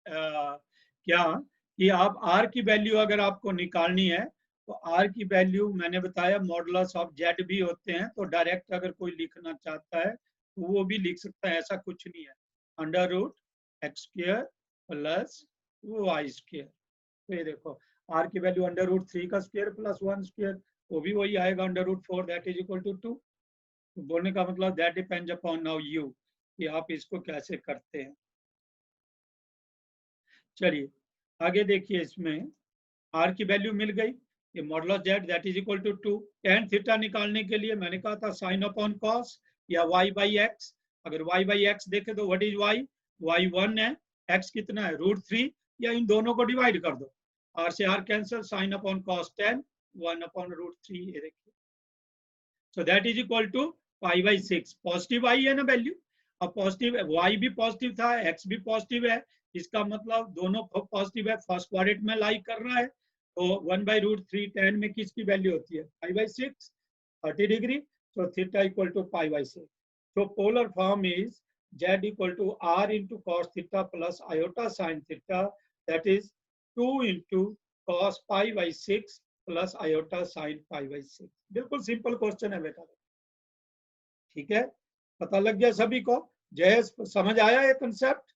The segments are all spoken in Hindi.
क्या कि आप आर की वैल्यू अगर आपको निकालनी है तो आर की वैल्यू मैंने बताया मॉडुलस ऑफ जेड भी होते हैं, तो डायरेक्ट अगर कोई लिखना चाहता है तो वो भी लिख सकता है, ऐसा कुछ नहीं है। Under root x square plus y square, तो ये देखो आर की वैल्यू अंडर रूट 3 का स्क्वायर प्लस 1 स्क्वायर, वो भी वही आएगा under root 4 that is equal to 2। बोलने का मतलब that depends upon now you कि आप इसको कैसे करते हैं। चलिए आगे देखिए, इसमें आर की वैल्यू मिल गई, ये modulus z that is equal to 2। tan theta निकालने के लिए मैंने कहा था साइन अपॉन कॉस या y बाई एक्स। अगर y बाई एक्स देखे तो व्हाट इज y, y 1 है, x कितना है रूट 3, या इन दोनों को डिवाइड कर दो, r से r cancel, sine upon cos 10 1 upon root 3, ये देखिए। So that is equal to pi by 6, positive आई है ना वैल्यू, अब पॉजिटिव y भी पॉजिटिव था, x भी पॉजिटिव है, इसका मतलब दोनों पॉजिटिव है, फर्स्ट क्वाड्रेंट में लाई कर रहा है, तो 1 बाई रूट 3 10 में किसकी वैल्यू होती है पाई by 6, 30 degree, so theta equal to pi by 6. So polar form is z equal to r into cos theta plus iota sin theta, that is 2 into cos pi by 6 plus iota sin pi by 6. बिल्कुल सिंपल क्वेश्चन है बेटा, ठीक है, पता लग गया सभी को, जय समझ आया ये कंसेप्ट?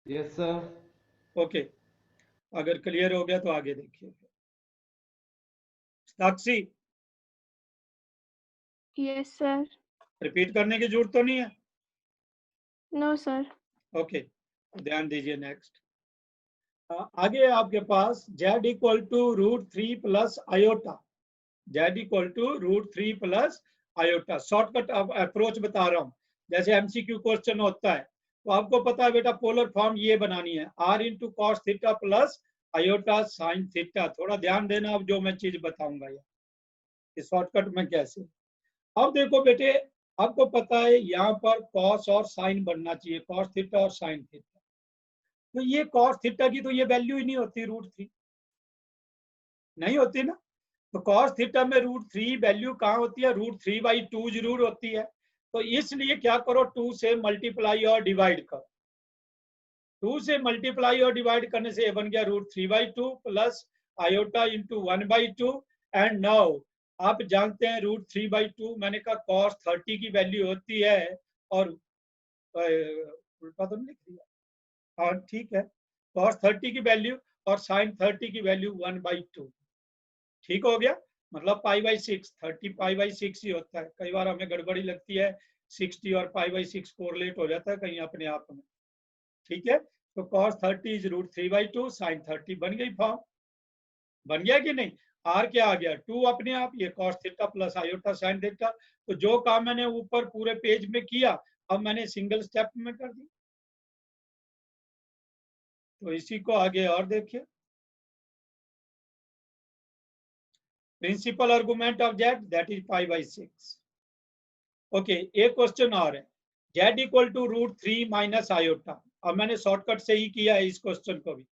Yes sir. ओके, अगर क्लियर हो गया तो आगे देखिए। साक्षी, यस सर। रिपीट करने की जरूरत तो नहीं है? No sir. ओके, ध्यान दीजिए नेक्स्ट। आगे आपके पास z equal to root 3 plus iota, z equal to root 3 plus iota, shortcut approach बता रहा हूं, जैसे एमसीक्यू क्वेश्चन होता है तो आपको पता है बेटा पोलर फॉर्म ये बनानी है, r into cos theta plus iota sine theta. थोड़ा ध्यान देना अब जो मैं चीज बताऊंगा ये शॉर्टकट में कैसे। अब देखो बेटे, आपको पता है यहाँ पर कॉस और साइन बनना चाहिए, कॉस थीटा और साइन थीटा, तो ये कॉस थीटा की तो ये वैल्यू ही नहीं होती रूट 3, नहीं होती ना, तो कॉस थीटा में रूट 3 वैल्यू कहाँ होती है, रूट 3 बाई 2 जरूर होती है, तो इसलिए क्या करो 2 से मल्टीप्लाई और डिवाइड करो, 2 से मल्टीप्लाई और डिवाइड करने से ये बन गया root 3 by 2 plus iota into 1 by 2, and now आप जानते हैं रूट 3 बाई 2 मैंने कहा कॉस 30 की वैल्यू होती है, और उल्टा तो नहीं लिख दिया, हाँ ठीक है, cos 30 की वैल्यू और sin 30 की वैल्यू 1 बाई 2, ठीक हो गया, मतलब पाई बाई 6, 30 पाई बाई 6 ही होता है, कई बार हमें गड़बड़ी लगती है 60 और पाई बाई 6 कोरिलेट हो जाता है कहीं अपने आप में, ठीक है, तो cos 30 is root 3 by 2, sin 30 बन गई फॉर्म, बन गया कि नहीं, आर क्या आ गया 2 अपने आप, ये cos theta plus iota sin theta, तो जो काम मैंने ऊपर पूरे पेज में किया अब मैंने सिंगल स्टेप में कर दिया, तो इसी को आगे और देखिए, principal argument of z that is pi by 6। Okay, एक क्वेश्चन और है, z equal to root 3 minus iota, अब मैंने शॉर्टकट से ही किया है इस क्वेश्चन को भी,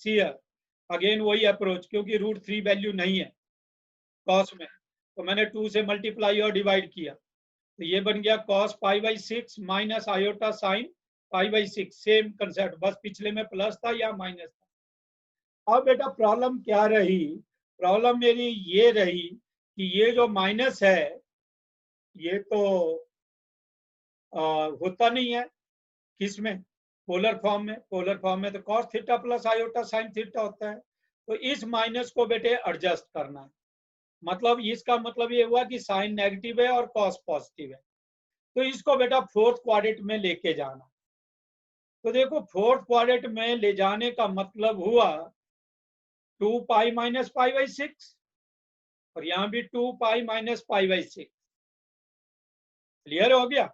सी अगेन वही अप्रोच, क्योंकि रूट 3 वैल्यू नहीं है कॉस में, तो मैंने 2 से मल्टीप्लाई और डिवाइड किया, तो ये बन गया cos pi by 6 minus iota sine pi by 6, same concept, बस पिछले में प्लस था या माइनस था। अब बेटा प्रॉब्लम क्या रही, प्रॉब्लम मेरी ये रही कि ये जो माइनस है ये तो होता नहीं है किसमें, पोलर फॉर्म में, पोलर फॉर्म में तो cos theta plus iota sine theta होता है, तो इस माइनस को बेटे एडजस्ट करना है, मतलब इसका मतलब ये हुआ कि साइन नेगेटिव है और cos पॉजिटिव है, तो इसको बेटा फोर्थ क्वाड्रेंट में लेके जाना, तो देखो फोर्थ क्वाड्रेंट में ले जाने का मतलब हुआ 2 पाई माइनस पाई बाई 6, और यहां भी 2 pi minus pi by 6, clear हो गया,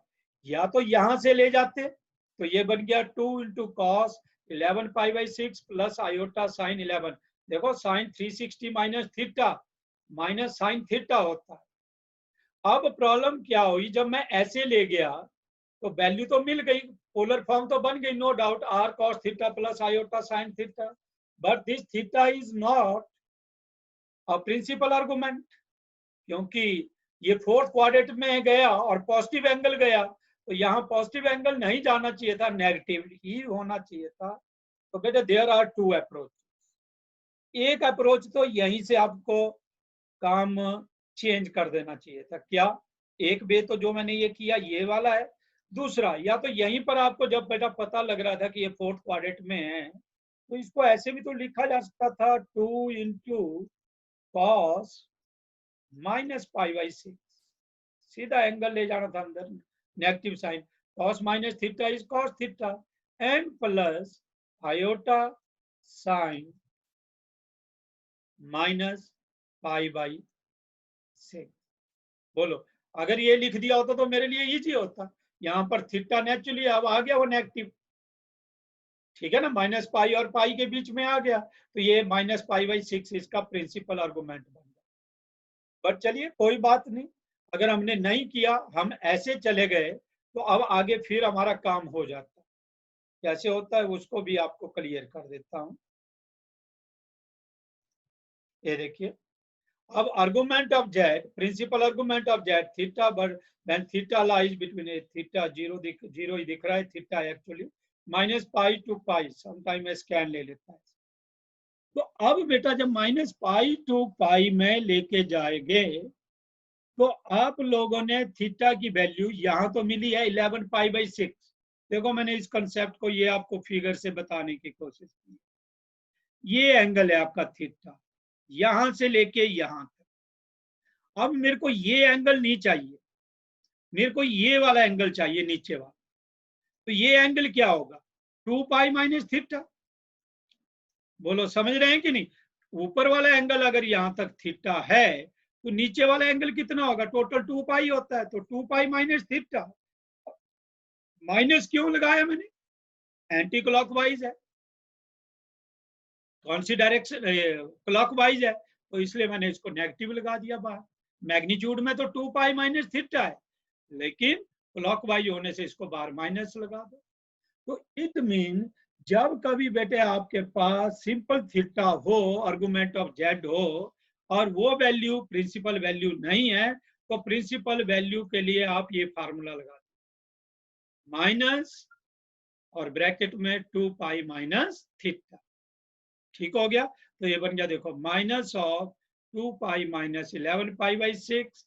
या तो यहां से ले जाते तो ये बन गया 2 into cos 11 pi by 6 plus iota sine 11, देखो sine 360 minus theta minus sine theta होता है। अब प्रॉब्लम क्या हुई, जब मैं ऐसे ले गया तो वैल्यू तो मिल गई, पोलर फॉर्म तो बन गई, no doubt r cos theta plus iota sine theta, but this theta is not a principal argument, क्योंकि ये फोर्थ क्वाड्रेंट में गया और पॉजिटिव एंगल गया, तो यहाँ पॉजिटिव एंगल नहीं जाना चाहिए था, नेगेटिव ही होना चाहिए था। तो बेटा देयर आर टू अप्रोच। एक अप्रोच तो यहीं से आपको काम चेंज कर देना चाहिए था। क्या? एक वे तो जो मैंने ये किया ये वाला है। दूसरा, या तो यहीं पर आपको जब बेटा पता लग रहा था कि ये फोर्थ क्वाड्रेंट में है, तो इसको ऐसे भी तो लिखा जा सकता था 2 into cos minus pi by 6, सीधा एंगल ले जाना था अंदर, negative sine. Cos minus theta is cos theta and plus iota sine minus pi by 6। बोलो, अगर ये लिख दिया होता तो मेरे लिए इजी होता। यहाँ पर थीटा नेचुरली अब आ गया वो नेगेटिव, ठीक है ना, माइनस पाई और पाई के बीच में आ गया, तो ये माइनस पाई बाई 6 इसका प्रिंसिपल आर्गुमेंट बन गया। बट चलिए कोई बात नहीं, अगर हमने नहीं किया, हम ऐसे चले गए, तो अब आगे फिर हमारा काम हो जाता। कैसे होता है उसको भी आपको क्लियर कर देता हूं। ये देखिए, अब argument of z, principal argument of z theta, but when theta lies between a theta zero ही दिख रहा है, theta actually minus pi to pi, sometime में स्कैन ले लेता है। तो अब बेटा जब माइनस पाई टू पाई में लेके जाएंगे, तो आप लोगों ने थीटा की वैल्यू यहां तो मिली है 11 पाई बाई 6। देखो मैंने इस कंसेप्ट को ये आपको फिगर से बताने की कोशिश की। ये एंगल है आपका थीटा, यहां से लेके यहां तक। अब मेरे को ये एंगल नहीं चाहिए, मेरे को ये वाला एंगल चाहिए, नीचे वाला। तो ये एंगल क्या होगा? 2 पाई माइनस थीटा। बोलो समझ रहे हैं कि नहीं? ऊपर वाला एंगल अगर यहां तक थीटा है, तो नीचे वाला एंगल कितना होगा? टोटल 2 पाई होता है, तो 2 पाई माइनस थीटा। माइनस क्यों लगाया मैंने? एंटी क्लॉकवाइज है, कौन सी डायरेक्शन? क्लॉकवाइज है, तो इसलिए मैंने इसको नेगेटिव लगा दिया बाहर। मैग्नीट्यूड में तो 2 पाई माइनस थीटा है, लेकिन क्लॉकवाइज होने से इसको बाहर माइनस लगा दो। तो इट मीन जब कभी बेटे आपके पास सिंपल थीटा हो, आर्गुमेंट ऑफ जेड हो, और वो वैल्यू प्रिंसिपल वैल्यू नहीं है, तो प्रिंसिपल वैल्यू के लिए आप ये फार्मूला लगा दो, माइनस और ब्रैकेट में 2 पाई माइनस थीटा। ठीक हो गया? तो ये बन गया, देखो, minus of 2 pi minus 11 pi by 6।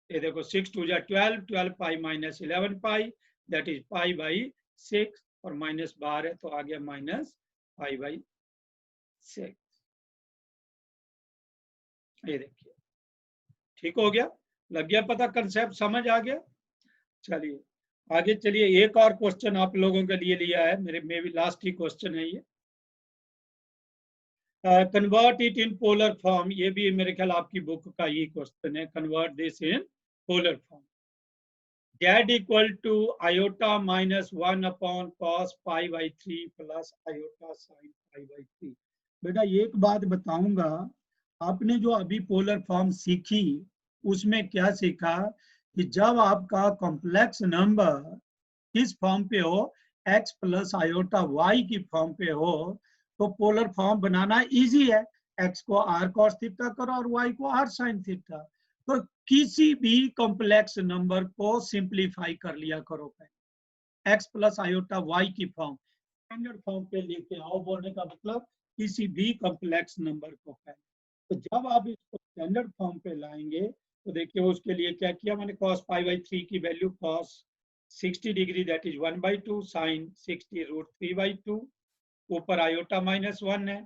ये देखो 6 2 जा 12, 12 pi minus 11 pi, that is pi by 6, और माइनस बाहर है तो आ गया माइनस पाई बाई 6। ये देखिए, ठीक हो गया? लग गया पता? कंसेप्ट समझ आ गया? चलिए आगे चलिए, एक और क्वेश्चन आप लोगों के लिए लिया है, मेरे में भी लास्ट ही क्वेश्चन है ये। Convert it in polar form, ये भी मेरे ख्याल आपकी बुक का ही क्वेश्चन है। Convert this in polar form. Z equal to iota minus 1 upon cos pi by 3 plus iota sine pi by 3। बेटा एक बात बताऊंगा, आपने जो अभी पोलर फॉर्म सीखी, उसमें क्या सीखा कि जब आपका कॉम्प्लेक्स नंबर किस फॉर्म पे हो, x प्लस आयोटा y की फॉर्म पे हो, तो पोलर फॉर्म बनाना इजी है। x को r cos थीटा करो और y को r sin थीटा। तो किसी भी कॉम्प्लेक्स नंबर को सिंप्लीफाई कर लिया करो पहले, x प्लस आयोटा y की फॉर्म स्टैंडर्ड फॉर्म पे लेके आओ। बोलने का मतलब किसी भी कॉम्प्लेक्स नंबर को पहले। तो जब आप इसको स्टैंडर्ड फॉर्म पे लाएंगे, तो देखिए उसके लिए क्या किया मैंने, cos पाई बाई 3 की value cos 60 degree, that is 1/2, sine 60 root 3/2, ऊपर आयोटा माइनस 1 है।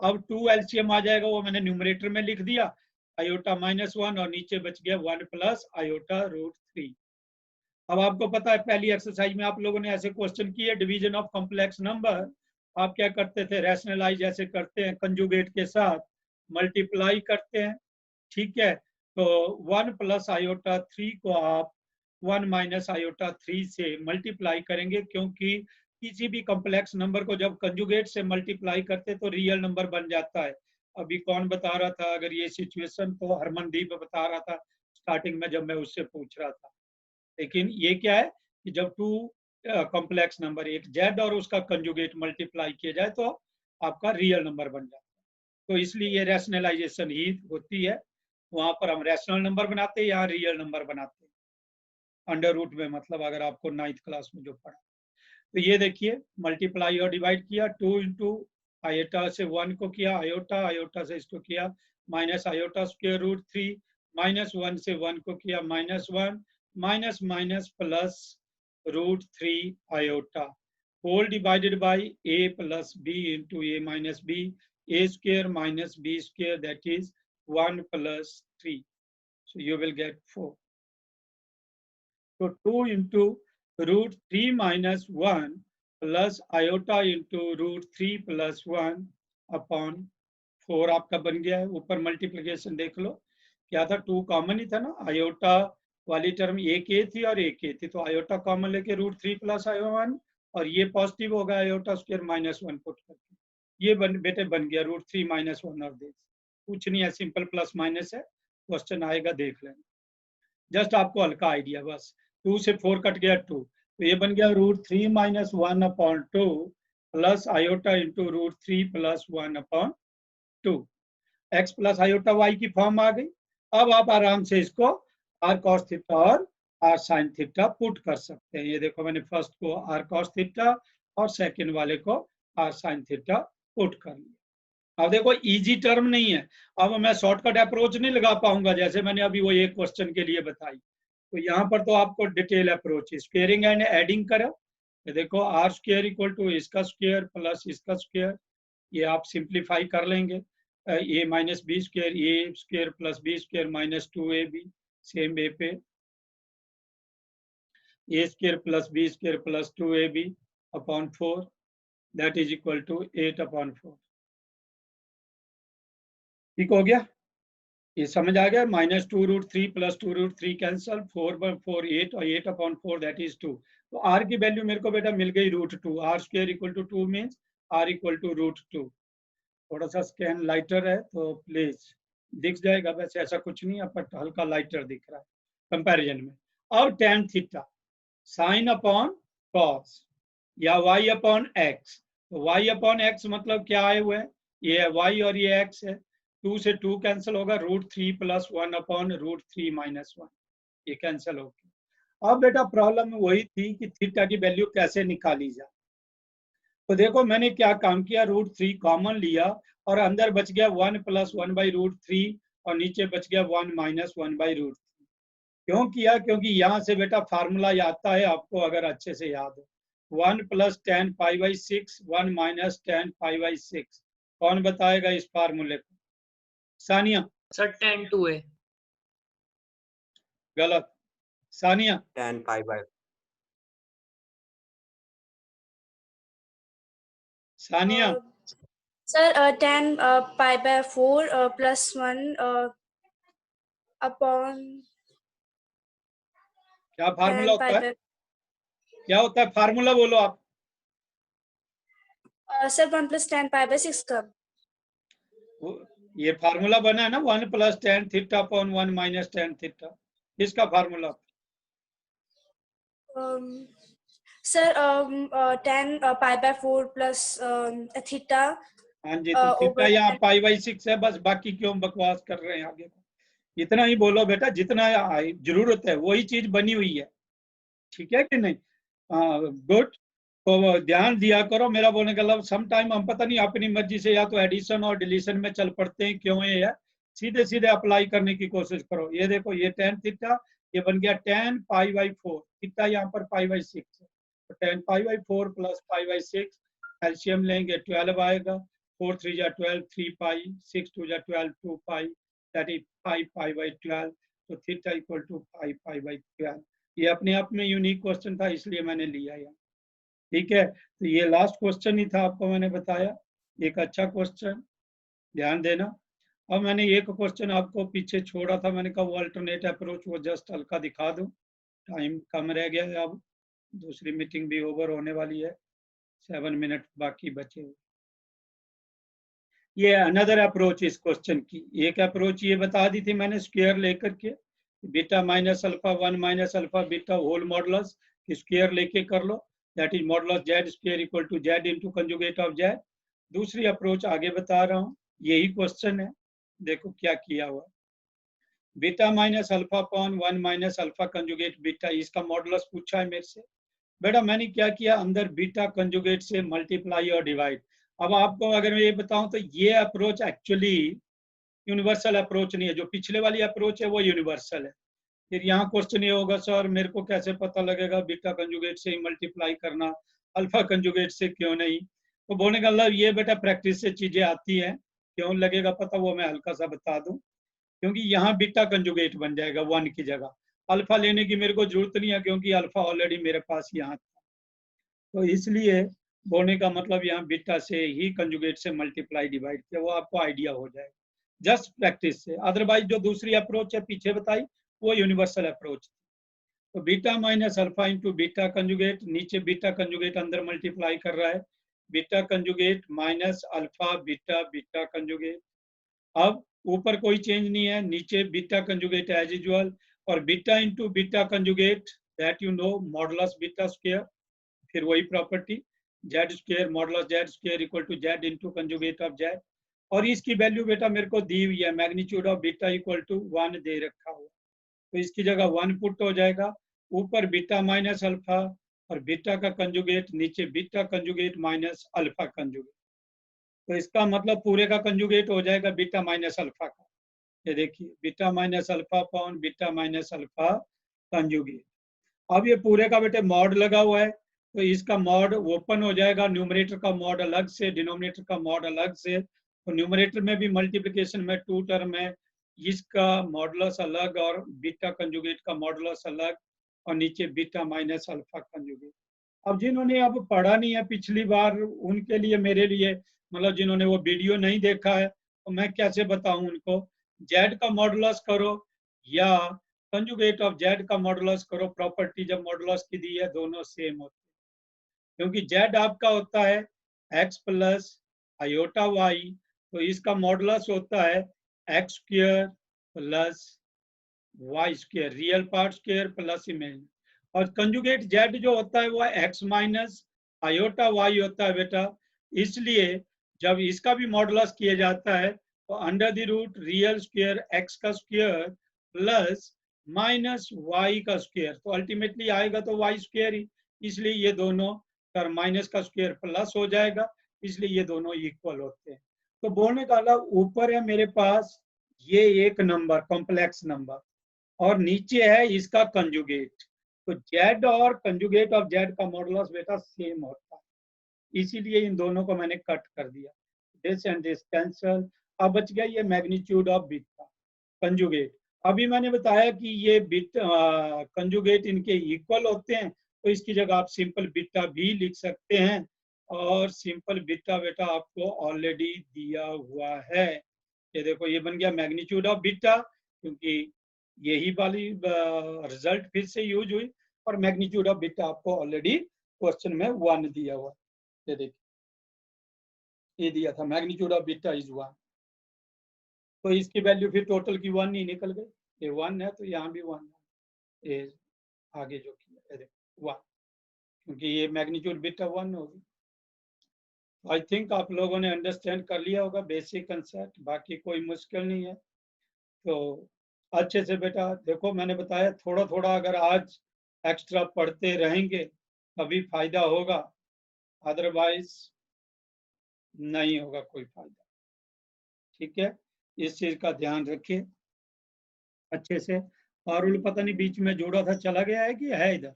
अब 2 एलसीएम आ जाएगा, वो मैंने न्यूमरेटर में लिख दिया, आयोटा माइनस 1, और नीचे बच गया 1 प्लस आयोटा रूट 3। अब आपको पता है पहली एक्सरसाइज में आप लोगों ने ऐसे क्वेश्चन किए, डिवीजन ऑफ कॉम्प्लेक्स नंबर। आप क्या करते थे? रैशनलाइज ऐसे करते हैं, कंजुगेट के साथ मल्टीप्लाई करते हैं, ठीक है? तो 1 प्लस आयोटा 3 को आप 1 माइनस आयोटा 3 से मल्टीप्लाई करेंगे, क्योंकि किसी भी कॉम्प्लेक्स नंबर को जब कंजुगेट से मल्टीप्लाई करते तो रियल नंबर बन जाता है। अभी कौन बता रहा था अगर ये सिचुएशन? तो हरमनदीप बता रहा था स्टार्टिंग में जब मैं उससे पूछ रहा था। लेकिन ये क्या है कि जब 2 कॉम्प्लेक्स नंबर, एक जेड और उसका कंजुगेट मल्टीप्लाई किया जाए, तो आपका रियल नंबर बन जाता है। तो इसलिए ये रैशनलाइजेशन ही होती है, वहां पर हम रैशनल नंबर बनाते हैं, यहाँ रियल नंबर बनाते हैं। अंडर रूट में, मतलब अगर आपको 9th क्लास में जो पढ़ा। तो ये देखिए मल्टीप्लाई और डिवाइड किया, 2 इंटू आयोटा से 1 को किया आयोटा, आयोटा से इसको किया minus iota square root 3, minus 1 से 1 को किया -1, minus minus plus root 3 iota, whole divided by a plus b into a minus b, a square minus b square, that is 1 plus 3, so you will get 4. So 2 into root 3 minus 1 plus iota into root 3 plus 1 upon 4 आपका बन गया है। ऊपर मल्टीप्लिकेशन देख लो, क्या था, 2 कॉमन ही था ना, आयोटा वाली टर्म एक ए थी और एक ए थी, तो आयोटा कॉमन लेके रूट 3 प्लस आयो 1, और ये पॉजिटिव होगा आयोटा स्क्वायर माइनस 1 पुट करके, ये बेटे बन गया रूट 3 माइनस 1 और दिस, कुछ नहीं है, सिंपल प्लस माइनस है, क्वेश्चन आएगा देख लेना, जस्ट आपको हल्का आइडिया बस। 2 से 4 कट गया 2, तो ये बन गया root 3 minus 1 upon 2 plus iota into root 3 plus 1 upon 2, x plus iota y की फॉर्म आ गई। अब आप आराम से इसको आर कॉस थीटा और आर साइन थीटा पुट कर सकते हैं। ये देखो मैंने फर्स्ट को आर कॉस थीटा और सेकंड वाले को आर साइन थीटा पुट कर लिया। अब देखो इजी टर्म नहीं है, अब मैं शॉर्टकट अप्रोच नहीं लगा पाऊंगा जैसे मैंने अभी वो एक क्वेश्चन के लिए बताई, तो यहाँ पर तो आपको detail approach squaring and adding करो। ये देखो आर स्क्वायर इक्वल टू इसका स्क्वायर प्लस इसका स्क्वायर, ये आप सिंप्लीफाई कर लेंगे, a minus b square, a square plus b square minus 2ab, same a पे a square plus b square plus 2ab upon 4, that is equal to 8 upon 4। ठीक हो गया, ये समझ आ गया, minus 2 root 3 plus 2 root 3 cancel, 4 by 4 8 और 8 अपॉन 4 दैट इज 2। तो आर की वैल्यू मेरे को बेटा मिल गई root 2, r square equal to 2 means r equal to root 2। थोड़ा सा स्कैन लाइटर है तो प्लीज दिख जाएगा, वैसे ऐसा कुछ नहीं है बट हल्का लाइटर दिख रहा है कंपैरिजन में। अब tan theta sine upon cos या y अपॉन एक्स, तो y अपॉन एक्स मतलब क्या आए हुए हैं, ये है y और ये x है, 2 से 2 कैंसिल होगा, root 3 plus 1 upon root 3 minus 1, ये कैंसिल हो गया। अब बेटा प्रॉब्लम वही थी कि थीटा की वैल्यू कैसे निकाली जाए, तो देखो मैंने क्या काम किया, रूट 3 कॉमन लिया और अंदर बच गया 1 प्लस 1 बाई रूट 3 और नीचे बच गया 1 माइनस 1 बाई रूट 3। क्यों किया, क्योंकि यहाँ से बेटा फार्मूला आता है आपको अगर अच्छे से याद हो, 1 plus tan pi by 6 1 minus tan pi by 6, कौन बताएगा इस फार्मूले को, सानिया? सर tan 2 है। गलत, Sania? tan pi by Sania? Sir tan pi by 4 plus 1 upon क्या फार्मूला tan pi होता है, by क्या होता है फार्मूला बोलो आप? Sir 1 plus tan pi by 6 का ये फार्मूला बना है ना, 1 plus tan theta upon 1 minus tan theta, इसका formula? Sir tan pi by 4 plus theta। हाँ जी, तो थीटा यहाँ पाई बाई 6 है, बस बाकी क्यों बकवास कर रहे हैं आगे, इतना ही बोलो बेटा, जितना जरूरत है वही चीज बनी हुई है, ठीक है कि नहीं? गुड, तो ध्यान दिया करो, मेरा बोलने का मतलब सम टाइम हम पता नहीं अपनी मर्जी से या तो एडिशन और डिलीशन में चल पड़ते हैं, क्यों ये है, सीधे सीधे अप्लाई करने की कोशिश करो। ये देखो ये tan थीटा ये बन गया tan पाई बाई 4, थीटा यहाँ पर पाई बाई 6 है, तो tan pi by 4 plus pi by 6, LCM लेंगे 12 आएगा, 4 3 जा 12, 3 पाई, 6 2 जा 12, 2 pi, that is 5 pi by 12, तो theta equal to 5 pi by 12। ये अपने आप में यूनिक क्वेश्चन था इसलिए मैंने लिया यहाँ, ठीक है? तो ये लास्ट क्वेश्चन ही था, आपको मैंने बताया एक अच्छा क्वेश्चन, ध्यान देना। अब मैंने एक क्वेश्चन आपको पीछे छोड़ा था, मैंने कहा वो अल्टरनेट अप्रोच, वो जस्ट हल्का दिखा दूं, टाइम कम रह गया है, अब दूसरी मीटिंग भी ओवर होने वाली है, 7 मिनट बाकी बचे हुए। ये अनदर अप्रोच इस क्वेश्चन की, एक अप्रोच ये बता दी थी मैंने स्क्वायर लेकर के, beta minus alpha 1 minus alpha beta whole modulus square लेके कर लो, that is modulus z square equal to z into conjugate of z. दूसरी अप्रोच आगे बता रहा हूँ, यही क्वेश्चन है, देखो क्या किया हुआ, beta minus alpha upon 1 minus alpha conjugate beta, इसका मॉडुलस पूछा है मेरे से। बेटा मैंने क्या किया, अंदर बीटा कंजुगेट से मल्टीप्लाई और डिवाइड। अब आपको अगर मैं ये बताऊं तो ये अप्रोच एक्चुअली यूनिवर्सल अप्रोच नहीं है, जो पिछले वाली अप्रोच है वो यूनिवर्सल है। फिर यहाँ क्वेश्चन ये होगा सर मेरे को कैसे पता लगेगा बीटा कंजुगेट से ही मल्टीप्लाई करना, अल्फा कंजुगेट से क्यों नहीं? तो बोलने का मतलब ये बेटा प्रैक्टिस से चीजें आती हैं, क्यों लगेगा पता वो मैं हल्का सा बता दूं। क्योंकि यहाँ बीटा कंजुगेट बन जाएगा 1 की जगह, अल्फा लेने की मेरे को जरूरत नहीं है क्योंकि अल्फा ऑलरेडी मेरे पास यहाँ था। तो इसलिए बोलने का मतलब यहाँ बीटा से ही कंजुगेट से मल्टीप्लाई डिवाइड किया, वो आपको आइडिया हो जाएगा जस्ट प्रैक्टिस से। अदरवाइज जो दूसरी अप्रोच है पीछे बताई वो यूनिवर्सल अप्रोच। तो beta minus alpha into beta conjugate, नीचे बीटा कंजुगेट अंदर मल्टीप्लाई कर रहा है, beta conjugate minus alpha beta beta conjugate. अब ऊपर कोई चेंज नहीं है, नीचे बीटा कंजुगेट एज यूजुअल, और beta into beta conjugate that you know modulus beta square, फिर वही property z square modulus z square equal to z into conjugate of z. और इसकी वैल्यू बेटा मेरे को दी हुई है, magnitude of beta equal to 1 दे रखा हुआ, तो इसकी जगह 1 पुट हो जाएगा। ऊपर बीटा माइनस अल्फा और बीटा का कंजुगेट, नीचे beta conjugate minus alpha conjugate. तो इसका मतलब पूरे का कंजुगेट हो जाएगा बीटा माइनस अल्फा का। ये देखिए beta minus alpha upon beta minus alpha conjugate. अब ये पूरे का बेटे मॉड लगा हुआ है, तो इसका मॉड ओपन हो जाएगा, न्यूमरेटर का मॉड अलग से, डिनोमिनेटर का मॉड अलग से। तो न्यूमरेटर में भी मल्टीप्लिकेशन में 2 टर्म है, इसका मॉडुलस अलग और बीटा कंजुगेट का मॉडुलस अलग, और नीचे बीटा माइनस अल्फा कंजुगेट। अब जिन्होंने अब पढ़ा नहीं है पिछली बार उनके लिए, मेरे लिए मतलब जिन्होंने वो वीडियो नहीं देखा है, तो मैं कैसे बताऊं उनको, जेड का मॉडुलस करो या कंजुगेट ऑफ जेड का मॉडुलस करो, प्रॉपर्टी जब मॉडुलस की दी है दोनों सेम होते हैं। क्योंकि जेड आपका होता है एक्स प्लस आयोटा वाई, तो इसका मॉडुलस होता है x square plus y square, real part square plus imaginary. और कंजुगेट जेड जो होता है वो एक्स माइनस आयोटा वाई होता है बेटा। इसलिए जब इसका भी मॉडुलस किया जाता है तो under the root real square x का स्क्वायर प्लस माइनस वाई का स्क्वायर, तो अल्टीमेटली आएगा तो वाई स्क्वायर ही, इसलिए ये दोनों टर्म माइनस का स्क्वायर प्लस हो जाएगा, इसलिए ये दोनों इक्वल होते हैं। तो बोलने का मतलब ऊपर है मेरे पास ये एक नंबर कॉम्प्लेक्स नंबर, और नीचे है इसका कंजुगेट, तो जेड और कंजुगेट ऑफ जेड का मॉडुलस बेटा सेम होता है, इसीलिए इन दोनों को मैंने कट कर दिया, दिस एंड दिस कैंसल। अब बच गया ये मैग्नीट्यूड ऑफ बीटा कंजुगेट। अभी मैंने बताया कि ये बीटा कंजुगेट इनके इक्वल होते हैं, तो इसकी जगह आप सिंपल बीटा भी लिख सकते हैं, और सिंपल बीटा बेटा आपको ऑलरेडी दिया हुआ है। ये देखो ये बन गया मैग्नीट्यूड ऑफ बीटा, क्योंकि यही वाली रिजल्ट फिर से यूज हुई, और मैग्नीट्यूड ऑफ बीटा आपको ऑलरेडी क्वेश्चन में 1 दिया हुआ। ये देखिए ये दिया था मैग्नीट्यूड ऑफ बीटा इज 1, तो इसकी वैल्यू फिर टोटल की 1 ही निकल गई, ये 1 है तो यहाँ भी 1 है, ये आगे जो किया ये देखो 1, क्योंकि ये मैग्नीट्यूड बीटा 1 होगी। आई थिंक आप लोगों ने अंडरस्टैंड कर लिया होगा बेसिक कंसेप्ट, बाकी कोई मुश्किल नहीं है। तो अच्छे से बेटा देखो मैंने बताया थोड़ा थोड़ा अगर आज एक्स्ट्रा पढ़ते रहेंगे तभी फायदा होगा, अदरवाइज नहीं होगा कोई फायदा। ठीक है, इस चीज का ध्यान रखिए अच्छे से। पारुल पता नहीं बीच में जोड़ा था चला गया है कि है इधर,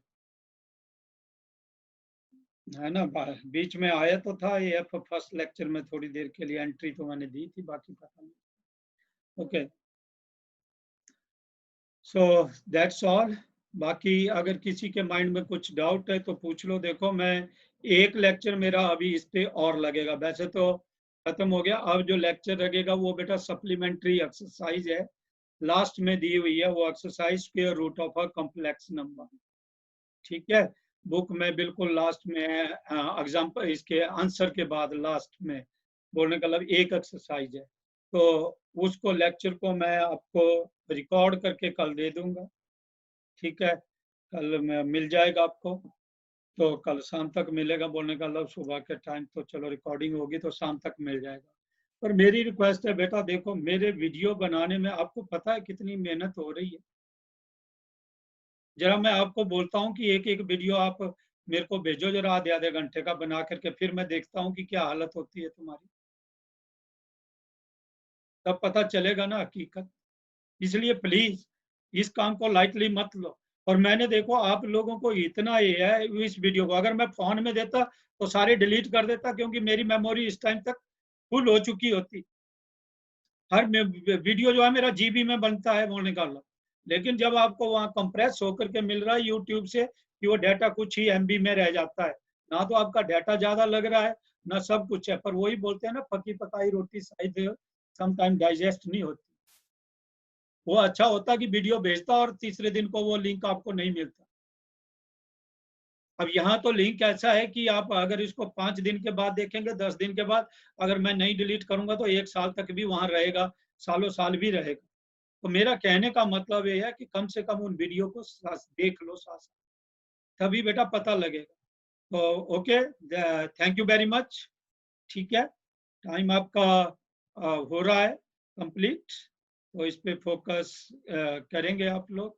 है ना, बीच में आया तो था ये फर्स्ट लेक्चर में थोड़ी देर के लिए एंट्री तो मैंने दी थी, बाकी पता नहीं। Okay so that's all. बाकी अगर किसी के माइंड में कुछ डाउट है तो पूछ लो। देखो मैं एक लेक्चर मेरा अभी इस पे और लगेगा, वैसे तो खत्म हो गया, अब जो लेक्चर लगेगा वो बेटा सप्लीमेंट्री एक्सरसाइज है, लास्ट में दी हुई है वो exercise square root of a complex number. ठीक है, बुक में बिल्कुल लास्ट में है, एग्जाम्पल इसके आंसर के बाद लास्ट में, बोलने का मतलब एक एक्सरसाइज है। तो उसको लेक्चर को मैं आपको रिकॉर्ड करके कल दे दूंगा। ठीक है, कल मिल जाएगा आपको, तो कल शाम तक मिलेगा, बोलने का मतलब सुबह के टाइम तो चलो रिकॉर्डिंग होगी तो शाम तक मिल जाएगा। पर मेरी रिक्वेस्ट है बेटा, देखो मेरे वीडियो बनाने में आपको पता है कितनी मेहनत हो रही है। जरा मैं आपको बोलता हूँ कि एक एक वीडियो आप मेरे को भेजो जरा आधे आधे घंटे का बना करके, फिर मैं देखता हूँ कि क्या हालत होती है तुम्हारी, तब पता चलेगा ना हकीकत। इसलिए प्लीज इस काम को लाइटली मत लो। और मैंने देखो आप लोगों को इतना ये है, इस वीडियो को अगर मैं फोन में देता तो सारे डिलीट कर देता, क्योंकि मेरी मेमोरी इस टाइम तक फुल हो चुकी होती। हर वीडियो जो है मेरा जीबी में बनता है वो निकालना, लेकिन जब आपको वहाँ कंप्रेस होकर के मिल रहा है यूट्यूब से कि वो डाटा कुछ ही एमबी में रह जाता है, ना तो आपका डाटा ज्यादा लग रहा है ना सब कुछ है, पर वही बोलते हैं ना, पकी पकाई रोटी शायद समटाइम डाइजेस्ट नहीं होती। वो अच्छा होता कि वीडियो भेजता और तीसरे दिन को वो लिंक आपको नहीं मिलता। अब यहाँ तो लिंक ऐसा है कि आप अगर इसको 5 दिन के बाद देखेंगे, 10 दिन के बाद, अगर मैं नहीं डिलीट करूंगा तो 1 साल तक भी वहां रहेगा, सालों साल भी रहेगा। तो मेरा कहने का मतलब ये है कि कम से कम उन वीडियो को देख लो साथ, तभी बेटा पता लगेगा। तो okay, thank you very much. ठीक है, टाइम आपका हो रहा है कंप्लीट, तो इस पे फोकस करेंगे आप लोग।